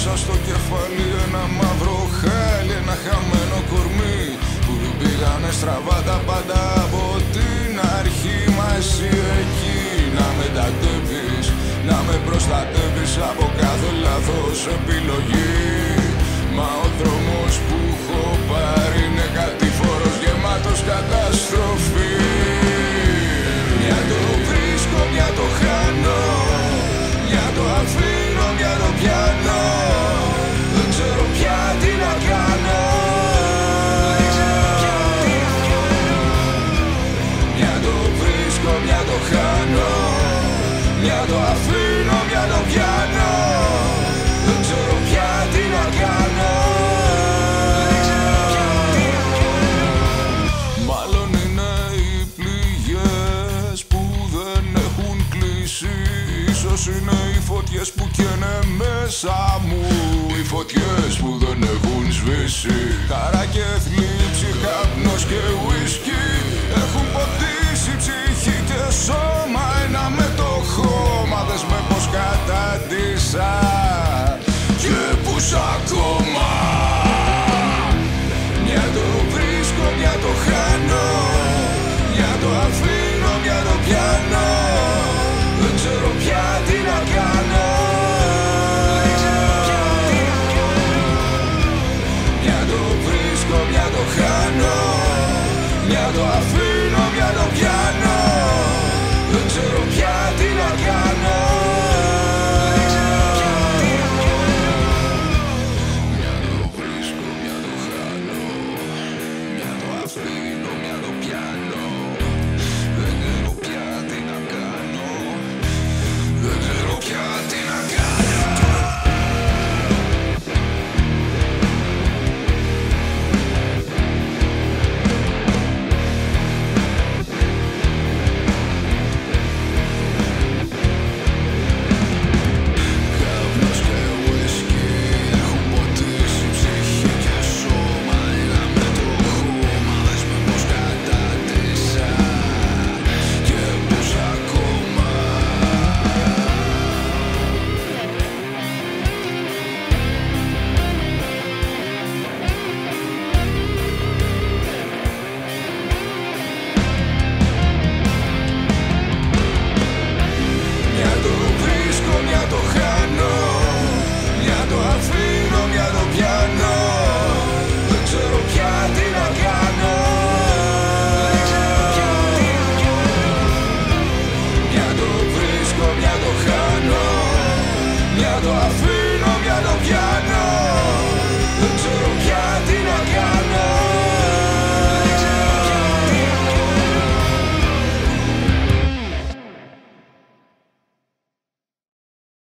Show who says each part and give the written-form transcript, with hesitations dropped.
Speaker 1: μέσα στο κεφάλι ένα μαύρο χάλι, ένα χαμένο κορμί που πήγανε στραβά τα πάντα από την αρχή. Μα εσύ εκεί να μετατρέπεις, να με προστατεύεις από κάθε λάθος επιλογή. Μα ο δρόμος που έχω πάρει είναι κατηφόρος γεμάτος καταστροφή. Μια το βρίσκω, μια το χάνω, μια το αφήνω, μια το πιάνω. Δεν ξέρω πια τι να κάνω. Μια το βρίσκω, μια το χάνω, μια το αφήνω, μια το πιάνω. Δεν ξέρω πια τι να κάνω. Μάλλον είναι οι πληγές που δεν έχουν κλείσει. Ίσως είναι οι φωτιές που καίνε μέσα μου, οι φωτιές που δεν έχουν σβήσει. Χαρά και θλίψη, καπνός και ουίσκι έχουν ποτίσει ψυχή και σώμα. Ένα με το χώμα, δες με πως κατάντησα και πούς ακόμα. Μια το βρίσκω, μια το χάνω, μια το αφήνω, μια το πιάνω. Δεν ξέρω πια τι να κάνω. Μια το βρίσκω, μια το χάνω, μια το αφήνω, μια το πιάνω. Δεν ξέρω πια τι να κάνω. Μια το βρίσκω, μια το χάνω, μια το αφήνω, μια το πιάνω. Δεν ξέρω πια τι να κάνω. Δεν ξέρω πια τι να κάνω. Καπνός και ουίσκι έχουν ποτίσει ψυχή και σώμα. Ένα με το χώμα, δες με πως κατάντησα και πούς ακόμα. Μια το βρίσκω, μια το χάνω, μια το αφήνω, μια το πιάνω. Δεν ξέρω πια τι να κάνω. Μια το βρίσκω, μια το χάνω, μια το αφήνω.